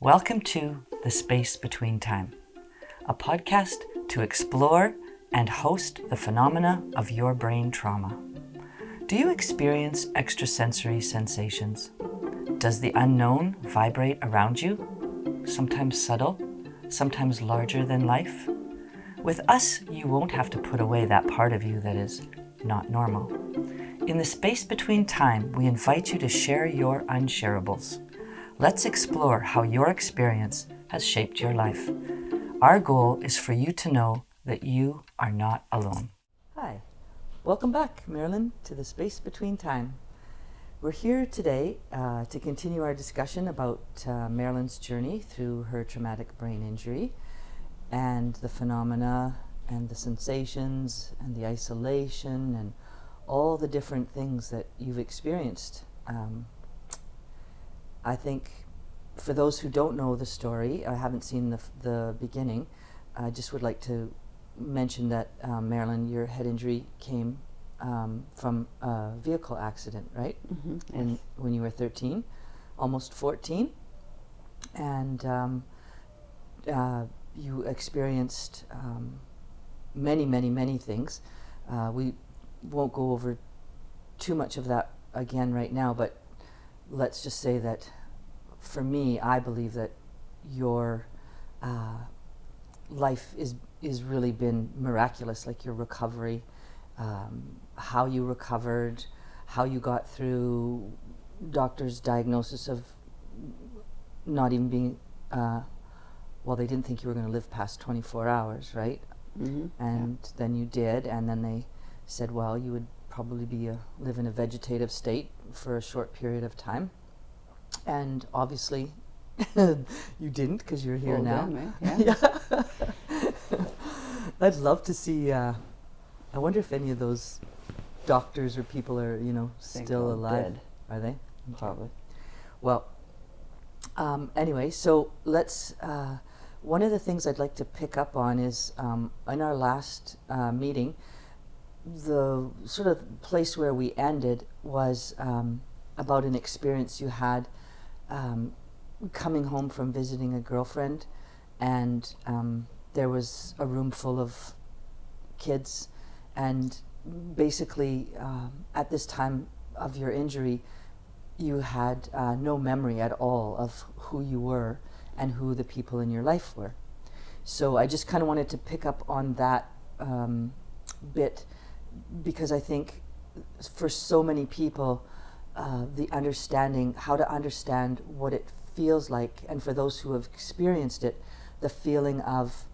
Welcome to The Space Between Time, a podcast to explore and host the phenomena of your brain trauma. Do you experience extrasensory sensations? Does the unknown vibrate around you? Sometimes subtle, sometimes larger than life? With us, you won't have to put away that part of you that is not normal. In The Space Between Time, we invite you to share your un-sharables. Let's explore how your experience has shaped your life. Our goal is for you to know that you are not alone. Hi, welcome back, Marilyn, to The Space Between Time. We're here today to continue our discussion about Marilyn's journey through her traumatic brain injury and the phenomena and the sensations and the isolation and all the different things that you've experienced. I think for those who don't know the story, I haven't seen the beginning, I just would like to mention that, Marilyn, your head injury came from a vehicle accident, right? Mm-hmm. And Yes. when you were 13, almost 14, and you experienced many things. We won't go over too much of that again right now, but let's just say that for me, I believe that your life is really been miraculous, like your recovery, how you recovered, how you got through doctor's diagnosis of not even being, well, they didn't think you were going to live past 24 hours, right? Mm-hmm. And then you did, and then they said, well, you would probably live in a vegetative state for a short period of time. And obviously, you didn't, because you're here Well now. done, right? Yeah. I'd love to see. I wonder if any of those doctors or people are, Think still all alive. dead. Are they? Probably. Well, anyway, so let's. One of the things I'd like to pick up on is in our last meeting, the sort of place where we ended was about an experience you had coming home from visiting a girlfriend, and there was a room full of kids, and basically at this time of your injury, you had no memory at all of who you were and who the people in your life were. So I just kind of wanted to pick up on that bit, because I think for so many people, the understanding, how to understand what it feels like, and for those who have experienced it, the feeling of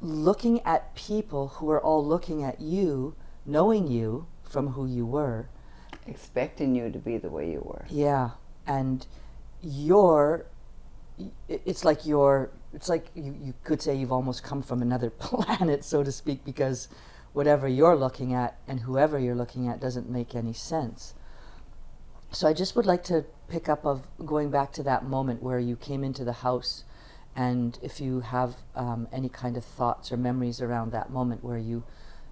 looking at people who are all looking at you, knowing you from who you were. Expecting you to be the way you were. Yeah, and it's like you could say you've almost come from another planet, so to speak, because whatever you're looking at and whoever you're looking at doesn't make any sense. So I just would like to pick up of going back to that moment where you came into the house, and if you have any kind of thoughts or memories around that moment where you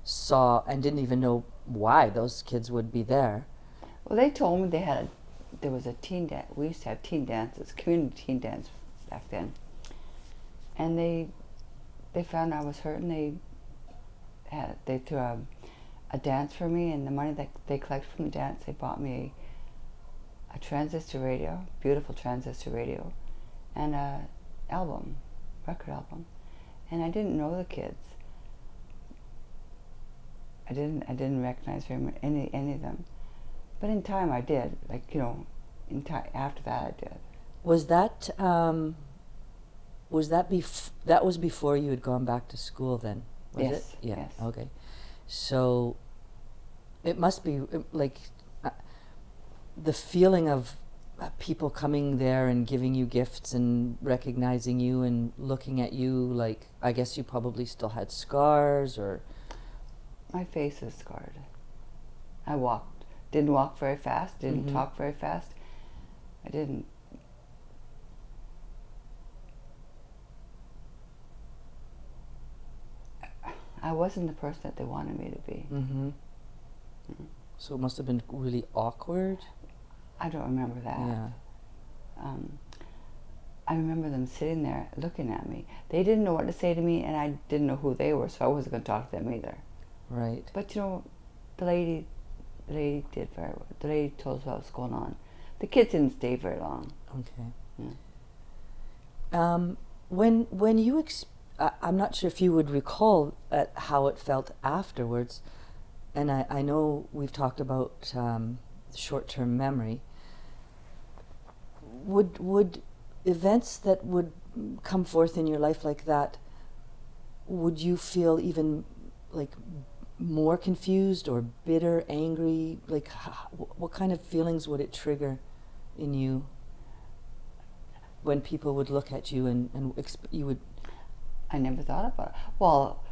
saw and didn't even know why those kids would be there. Well, they told me there was a teen dance. We used to have teen dances, community teen dance back then. And they found I was hurt, and they threw a dance for me, and the money that they collected from the dance, they bought me a transistor radio, beautiful transistor radio, and a record album. And I didn't know the kids. I didn't recognize any of them. But in time I did. After that I did. Was that that was before you had gone back to school then? Was Yes. it? Yeah. Yes. Okay. So it must be like the feeling of people coming there and giving you gifts and recognizing you and looking at you, like, I guess you probably still had scars, or... My face is scarred. I didn't walk very fast, didn't Mm-hmm. talk very fast. I didn't. I wasn't the person that they wanted me to be. Mm-hmm. Mm. So it must have been really awkward. I don't remember that. Yeah. I remember them sitting there looking at me. They didn't know what to say to me, and I didn't know who they were, so I wasn't going to talk to them either. Right. But you know, the lady did very well. The lady told us what was going on. The kids didn't stay very long. Okay. Yeah. When you, I'm not sure if you would recall how it felt afterwards, and I know we've talked about short-term memory. Would events that would come forth in your life like that, would you feel even like more confused or bitter, angry? Like, what kind of feelings would it trigger in you when people would look at you and you would? I never thought about it. Well,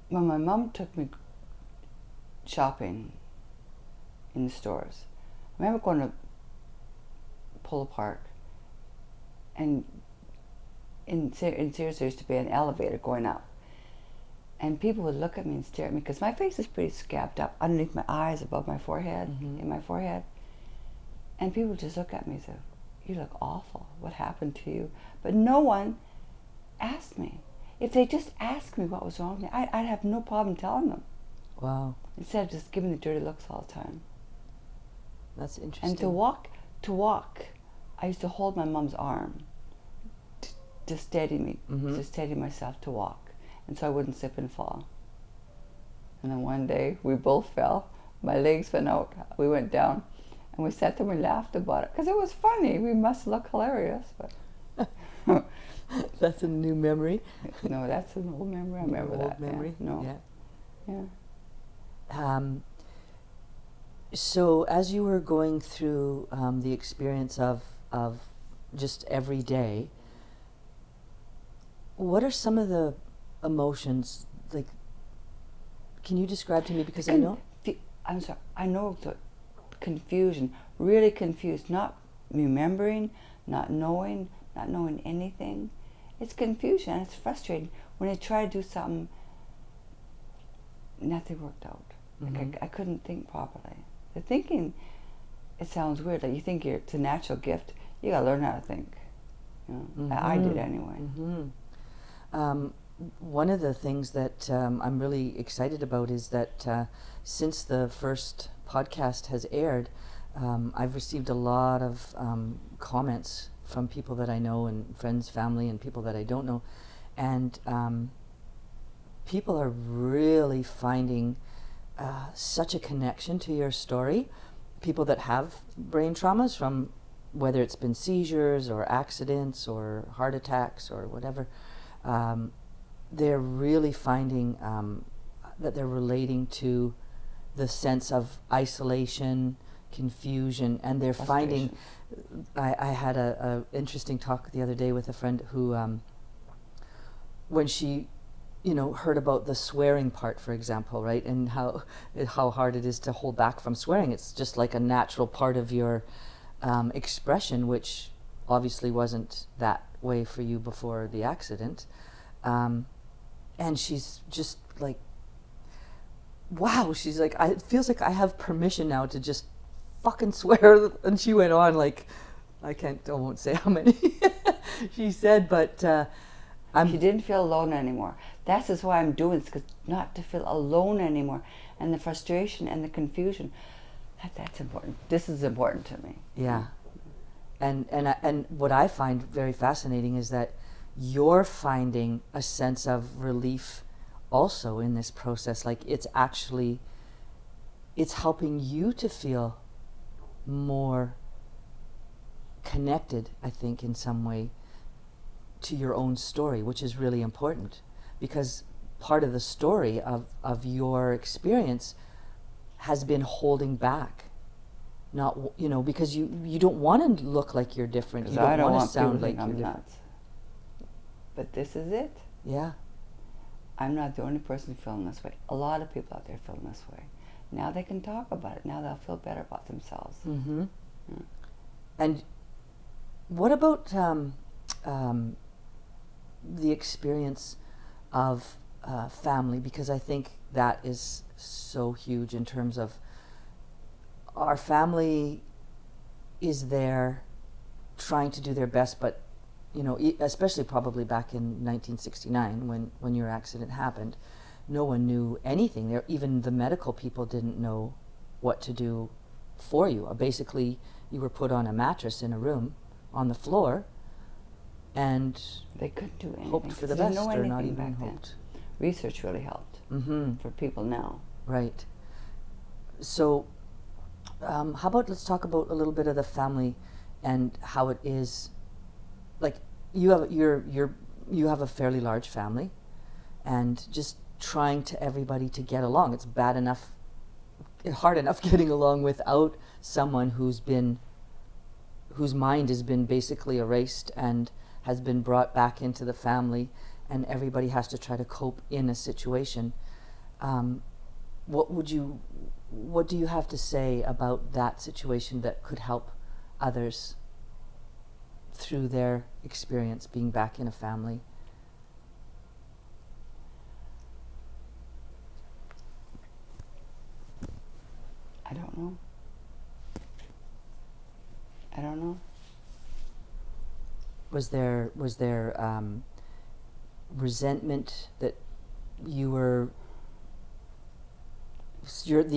when my mom took me shopping in the stores, I remember going to Polo Park, and in Sears there used to be an elevator going up, and people would look at me and stare at me because my face is pretty scabbed up underneath my eyes, above my forehead, in my forehead, and people would just look at me and say, "You look awful. What happened to you?" But no one asked me. If they just asked me what was wrong with me, I'd have no problem telling them. Wow. Instead of just giving the dirty looks all the time. That's interesting. And to walk, I used to hold my mom's arm to steady me, to steady myself to walk, and so I wouldn't slip and fall. And then one day we both fell. My legs went out. We went down, and we sat there and we laughed about it because it was funny. We must look hilarious, but that's a new memory. No, that's an old memory. I remember that. Memory. Yeah. No. Yeah. So as you were going through the experience of just every day, what are some of the emotions, like, can you describe to me, because I know? I'm sorry, I know the confusion, really confused, not remembering, not knowing anything. It's confusion, and it's frustrating. When I try to do something, nothing worked out. Like I couldn't think properly. The thinking, it sounds weird. Like you think it's a natural gift. You gotta learn how to think. You know? I did anyway. One of the things that I'm really excited about is that since the first podcast has aired, I've received a lot of comments from people that I know, and friends, family, and people that I don't know, and people are really finding such a connection to your story. People that have brain traumas, from whether it's been seizures or accidents or heart attacks or whatever, they're really finding that they're relating to the sense of isolation, confusion, and they're finding. I had a interesting talk the other day with a friend who, when she, heard about the swearing part, for example, right, and how hard it is to hold back from swearing. It's just like a natural part of your expression, which obviously wasn't that way for you before the accident. And she's just like, wow, she's like, it feels like I have permission now to just fucking swear. And she went on like, I won't say how many she said, but she didn't feel alone anymore. That's just why I'm doing this, because not to feel alone anymore, and the frustration and the confusion. That's important. This is important to me. Yeah, and what I find very fascinating is that you're finding a sense of relief also in this process. Like it's helping you to feel more connected, I think, in some way to your own story, which is really important, because part of the story of your experience has been holding back. Not, because you don't want to look like you're different. You don't want to sound like you're different. Nuts. But this is it. Yeah. I'm not the only person feeling this way. A lot of people out there feeling this way. Now they can talk about it. Now they'll feel better about themselves. Mm-hmm. Yeah. And what about the experience of family? Because I think that is so huge in terms of our family is there trying to do their best, but especially probably back in 1969 when your accident happened, no one knew anything. There, even the medical people didn't know what to do for you. Basically, you were put on a mattress in a room on the floor, and they couldn't do anything. Hoped for the best, or not even hoped. Research really helped for people now. Right. So, how about let's talk about a little bit of the family and how it is. Like you have a fairly large family, and just trying to everybody to get along. It's hard enough getting along without someone whose mind has been basically erased and has been brought back into the family, and everybody has to try to cope in a situation. What do you have to say about that situation that could help others through their experience being back in a family? I don't know. Was there resentment that the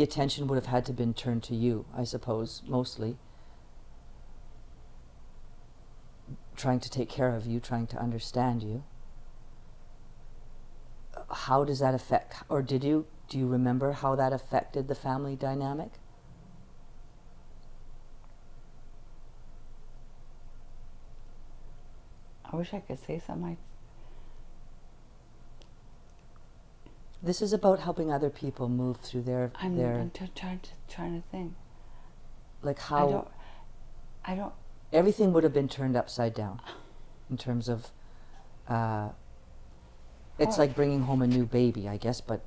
attention would have had to been turned to you, I suppose, mostly. Trying to take care of you, trying to understand you. How does that affect, or do you remember how that affected the family dynamic? I wish I could say something. This is about helping other people move through their. I'm trying to think. Like how. I don't. Everything would have been turned upside down, in terms of. It's like bringing home a new baby, I guess, but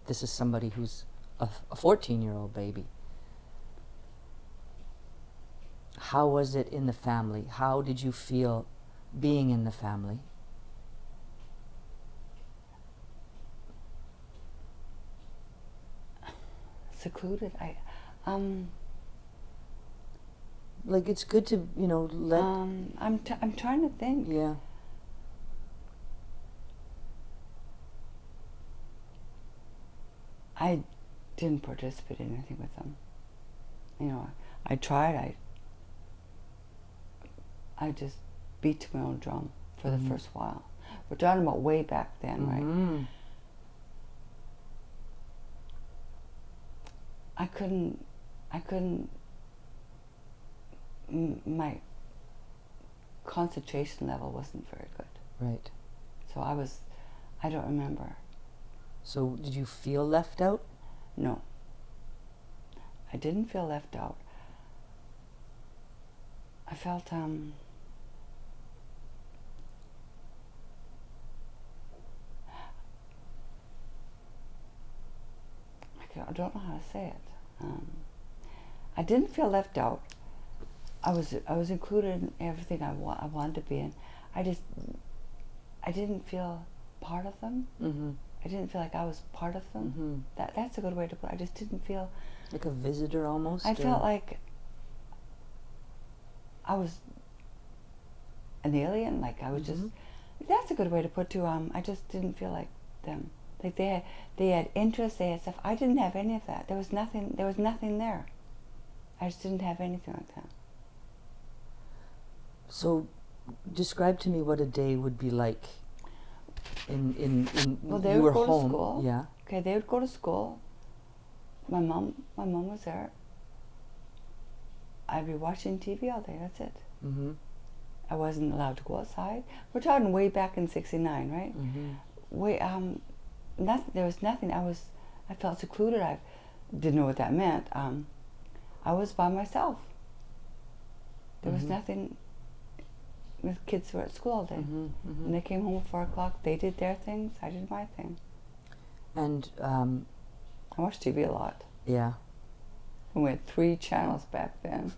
this is somebody who's a 14-year-old baby. How was it in the family? How did you feel being in the family? Secluded. Like, it's good to let. I'm trying to think. Yeah. I didn't participate in anything with them. I tried. I just beat to my own drum for the first while. We're talking about way back then, right? I couldn't, my concentration level wasn't very good. Right. So I don't remember. So did you feel left out? No. I didn't feel left out. I felt, I don't know how to say it. I didn't feel left out. I was included in everything I wanted to be in. I didn't feel part of them. Mm-hmm. I didn't feel like I was part of them. Mm-hmm. That's a good way to put it. I just didn't feel like a visitor almost. I felt like I was an alien. Like I was just. That's a good way to put it too. I just didn't feel like them. Like they had interests. They had stuff. I didn't have any of that. There was nothing there. I just didn't have anything like that. So, describe to me what a day would be like. Well, they you would were go home. to school. Yeah. Okay, they would go to school. My mom was there. I'd be watching TV all day. That's it. Mm-hmm. I wasn't allowed to go outside. We're talking way back in '69, right? Mm-hmm. Nothing. There was nothing. I felt secluded. I didn't know what that meant. I was by myself. There was nothing. The kids were at school all day. When they came home at 4 o'clock, they did their things. I did my thing. And I watched TV a lot. Yeah. We had 3 channels back then.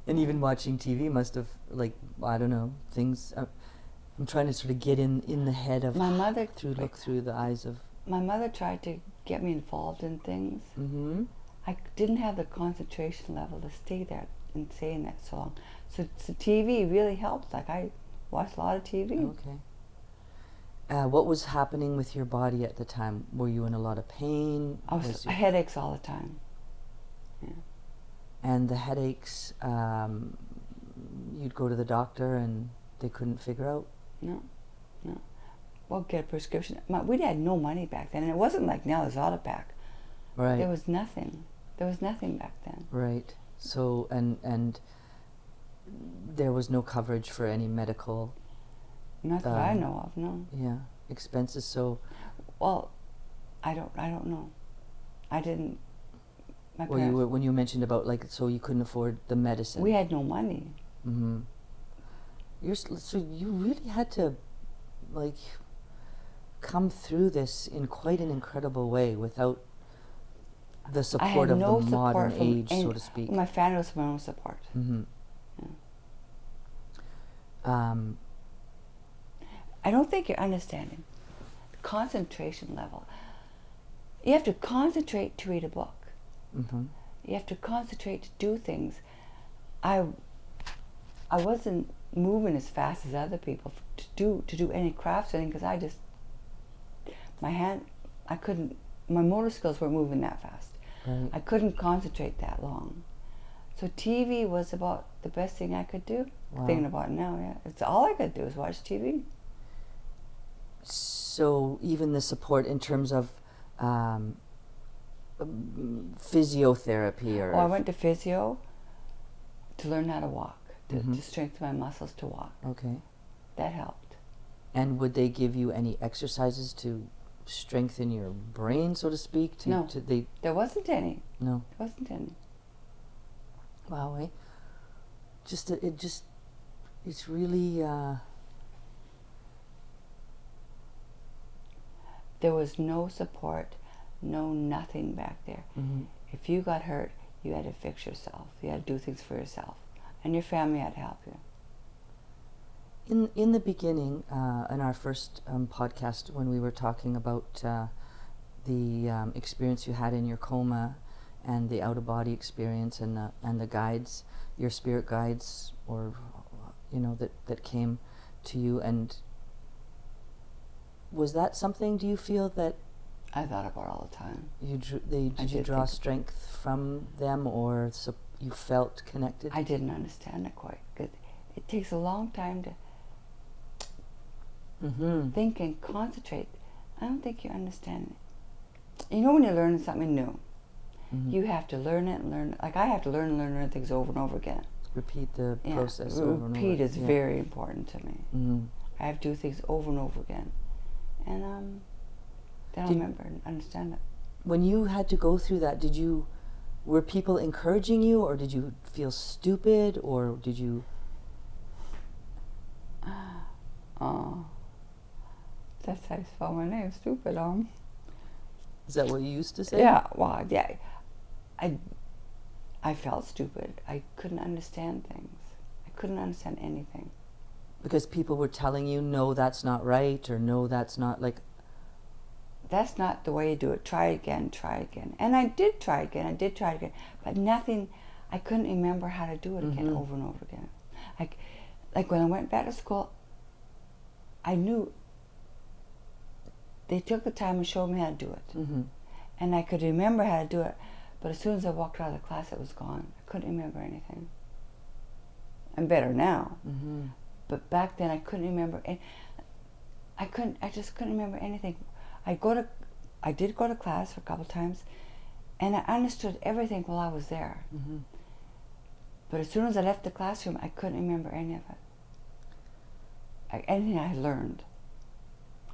And even watching TV must have, like, I don't know, things. I'm trying to sort of get in the head of my mother. Look through the eyes of. My mother tried to get me involved in things. Mm-hmm. I didn't have the concentration level to stay there in saying that so long. So TV really helped. Like I watched a lot of TV. Okay. What was happening with your body at the time? Were you in a lot of pain? I was headaches all the time. Yeah. And the headaches, you'd go to the doctor and they couldn't figure out? No. Well, get a prescription. We had no money back then, and it wasn't like now there's Autopac. Right. There was nothing. There was nothing back then. Right. So, and there was no coverage for any medical... Not that I know of, no. Yeah, expenses. So, well, I don't know. I didn't. My well, parents, when you mentioned about like, so you couldn't afford the medicine. we had no money. Mm-hmm. So you really had to, like, come through this in quite an incredible way without the support of no the modern support from age, so to speak. My family was my own support. Mm-hmm. Yeah. I don't think you're understanding the concentration level. You have to concentrate to read a book. Mm-hmm. You have to concentrate to do things. I wasn't moving as fast as other people to do any crafts or anything, because my motor skills weren't moving that fast. Right. I couldn't concentrate that long. So TV was about the best thing I could do. Wow. Thinking about it now, yeah. It's all I could do is watch TV. So even the support in terms of physiotherapy or... I went to physio to learn how to walk, to strengthen my muscles to walk. Okay. That helped. And would they give you any exercises to strengthen your brain, so to speak? No. There wasn't any. No. There wasn't any. Wow, eh? It's really... There was no support, no nothing back there. Mm-hmm. If you got hurt, you had to fix yourself. You had to do things for yourself. And your family had to help you. In the beginning, in our first podcast, when we were talking about the experience you had in your coma and the out-of-body experience and the guides, your spirit guides, or that came to you, and was that something, do you feel that I thought about it all the time. Did you draw strength from them, or you felt connected? I didn't understand it quite, because it takes a long time to think and concentrate. I don't think you understand it. You know, when you're learning something new, you have to learn it and learn it. Like I have to learn and learn things over and over again. Repeat the process over and over. Repeat is very important to me. I have to do things over and over again. And then I'll remember and understand it. When you had to go through that, were people encouraging you, or did you feel stupid, or did you... Oh, that's how you spell my name, stupid. Is that what you used to say? Yeah, well, yeah. I felt stupid. I couldn't understand things. I couldn't understand anything. Because people were telling you, no, that's not right, or no, that's not, like... That's not the way you do it. Try again. And I did try again, but nothing, I couldn't remember how to do it again, over and over again. Like when I went back to school, I knew they took the time and showed me how to do it. And I could remember how to do it, but as soon as I walked out of the class, it was gone. I couldn't remember anything. I'm better now. But back then I couldn't remember. I just couldn't remember anything. I did go to class for a couple times, and I understood everything while I was there. But as soon as I left the classroom, I couldn't remember any of it. Anything I had learned.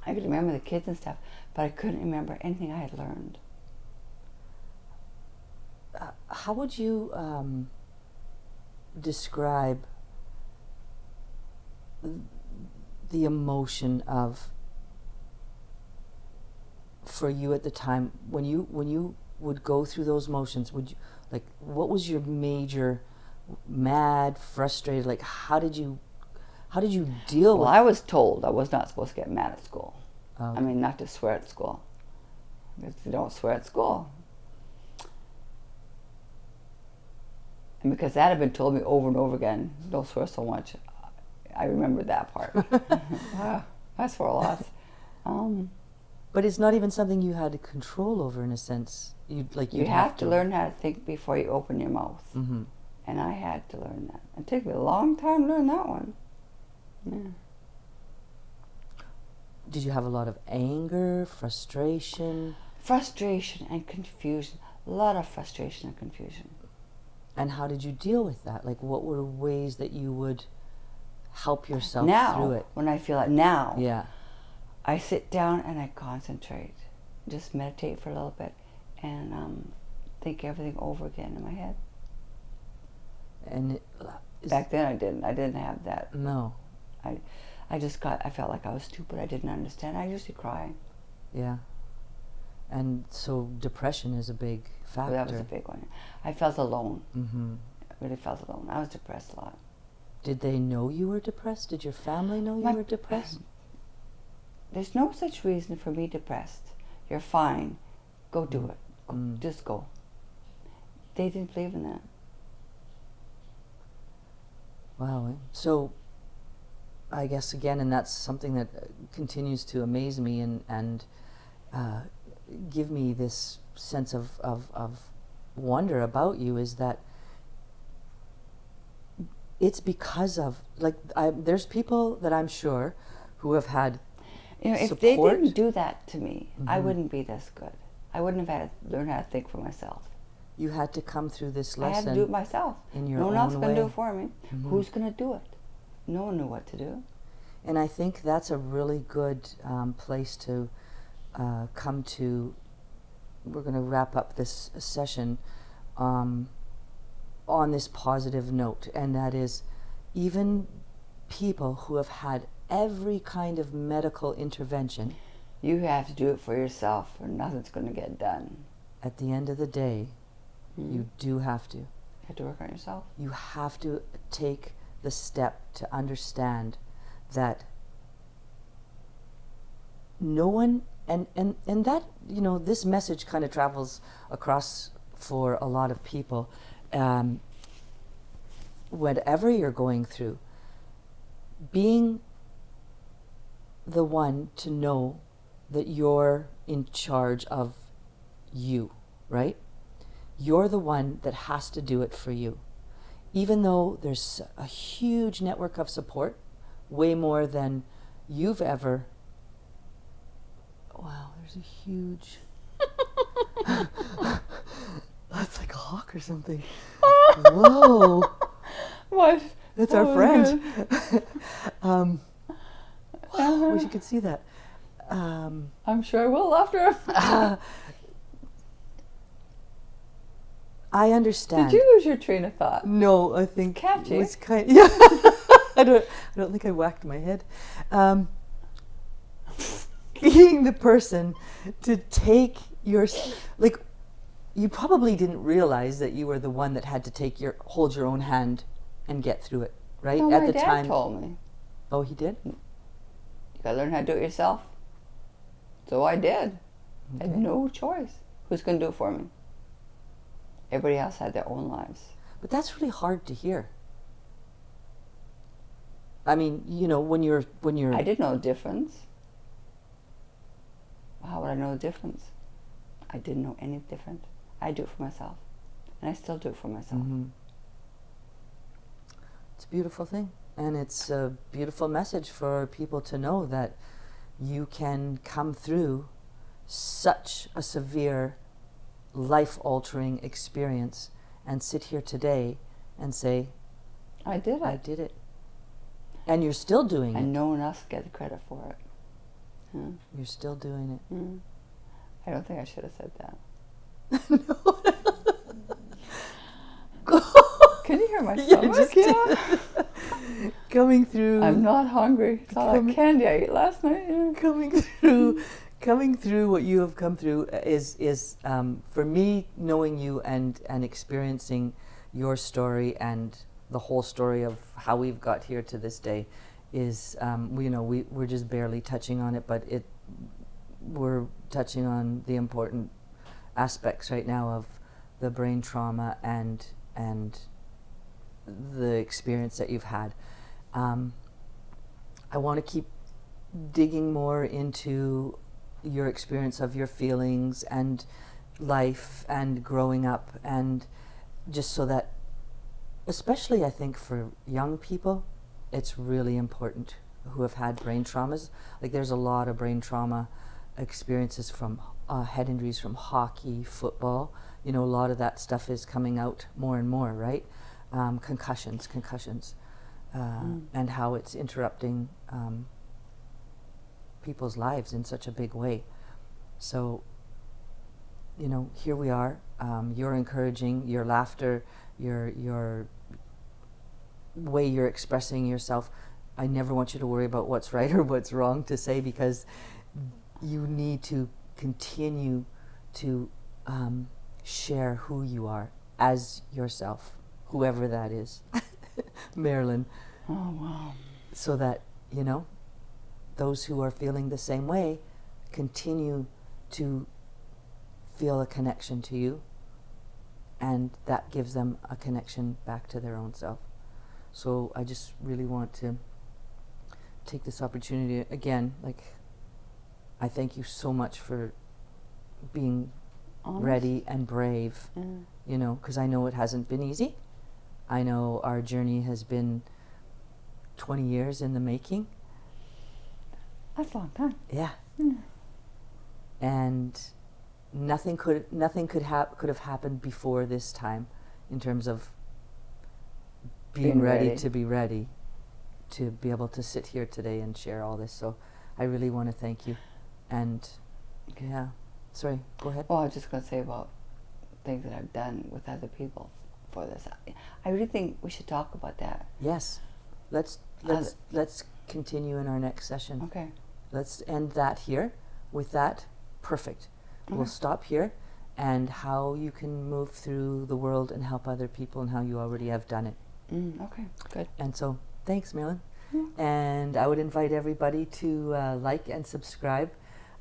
I could remember the kids and stuff, but I couldn't remember anything I had learned. How would you describe the emotion of, for you at the time, when you would go through those motions, what was your major, mad, frustrated, like how did you deal with... Well, I was told I was not supposed to get mad at school. Okay. I mean, not to swear at school. Because you don't swear at school. And because that had been told me over and over again, don't swear so much, I remembered that part. Wow, I swore a lot. But it's not even something you had control over, in a sense. You have to learn how to think before you open your mouth. Mm-hmm. And I had to learn that. It took me a long time to learn that one. Yeah. Did you have a lot of anger, frustration? Frustration and confusion. A lot of frustration and confusion. And how did you deal with that? Like, what were ways that you would help yourself through it? When I feel it now, yeah, I sit down and I concentrate. Just meditate for a little bit and think everything over again in my head. And back then I didn't have that. No. I felt like I was stupid. I didn't understand. I used to cry. Yeah. And so depression is a big factor. Well, that was a big one. I felt alone. Mm-hmm. I really felt alone. I was depressed a lot. Did they know you were depressed? Did your family know you were depressed? There's no such reason for me depressed. You're fine. Go do it. Just go. They didn't believe in that. Wow. So I guess again, and that's something that continues to amaze me and give me this sense of wonder about you, is that it's because of, like, there's people that I'm sure who have had if support. they didn't do that to me, Mm-hmm. I wouldn't be this good. I wouldn't have had to learn how to think for myself. You had to come through this lesson. I had to do it myself. In your no one own else can do way. it for me. Mm-hmm. Who's going to do it? No one knew what to do. And I think that's a really good place to come to. We're going to wrap up this session on this positive note, and that is, even people who have had every kind of medical intervention, you have to do it for yourself, or nothing's going to get done. At the end of the day, you do have to. You have to work on yourself. You have to take the step to understand that no one, and that, you know, this message kind of travels across for a lot of people. Whatever you're going through, being the one to know that you're in charge of you, right? You're the one that has to do it for you. Even though there's a huge network of support, way more than you've ever. Wow, there's a huge. That's like a hawk or something. Whoa. What? That's our friend. Wow, wish you could see that. I'm sure I will after. I understand. Did you lose your train of thought? No, I think catchy. It was kind. Yeah, I don't think I whacked my head. Being the person to take your, like, you probably didn't realize that you were the one that had to hold your own hand and get through it, right? No, At my the dad time. told me. Oh, he did? You gotta learn how to do it yourself. So I did. I had no choice. Who's gonna do it for me? Everybody else had their own lives. But that's really hard to hear. I mean, you know, when you're. I didn't know the difference. How would I know the difference? I didn't know any different. I do it for myself, and I still do it for myself. Mm-hmm. It's a beautiful thing, and it's a beautiful message for people to know that you can come through such a severe, life-altering experience and sit here today and say, I did it. I did it. And you're still doing it. And no one else gets the credit for it. Huh? You're still doing it. Mm. I don't think I should have said that. No. Can you hear my stomach? Yeah. Coming through. I'm not hungry. It's all that candy I ate last night. Yeah. Coming through what you have come through is for me, knowing you and experiencing your story and the whole story of how we've got here to this day is, we're just barely touching on it, but we're touching on the important aspects right now of the brain trauma and the experience that you've had. I want to keep digging more into your experience of your feelings and life and growing up, and just so that, especially I think for young people, it's really important who have had brain traumas. Like there's a lot of brain trauma experiences from head injuries from hockey, football. You know, a lot of that stuff is coming out more and more, right? Concussions, and how it's interrupting people's lives in such a big way. So, you know, here we are. You're encouraging, your laughter, your way you're expressing yourself. I never want you to worry about what's right or what's wrong to say, because you need to continue to share who you are as yourself, whoever that is. Marilyn. Oh, wow. So that, you know, those who are feeling the same way continue to feel a connection to you, and that gives them a connection back to their own self. So I just really want to take this opportunity again, like, I thank you so much for being Honest. ready and brave, you know, because I know it hasn't been easy. I know our journey has been 20 years in the making. That's a long time. Yeah. And nothing could have happened before this time, in terms of being ready to be ready to be able to sit here today and share all this. So I really want to thank you. And yeah, sorry, go ahead. Well, I was just going to say about things that I've done with other people for this. I really think we should talk about that. Yes, let's continue in our next session. Okay. Let's end that here with that. Perfect. We'll stop here, and how you can move through the world and help other people, and how you already have done it. Okay, good. And so, thanks, Marilyn. And I would invite everybody to like and subscribe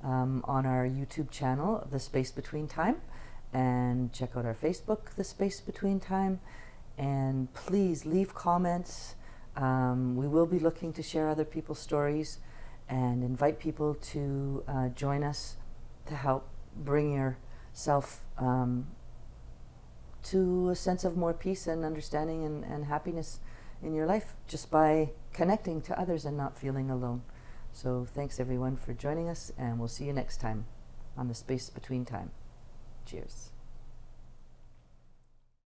on our YouTube channel, The Space Between Time, and check out our Facebook, The Space Between Time. And please leave comments. We will be looking to share other people's stories, and invite people to join us to help bring yourself to a sense of more peace and understanding and happiness in your life, just by connecting to others and not feeling alone. So thanks everyone for joining us, and we'll see you next time on The Space Between Time. Cheers.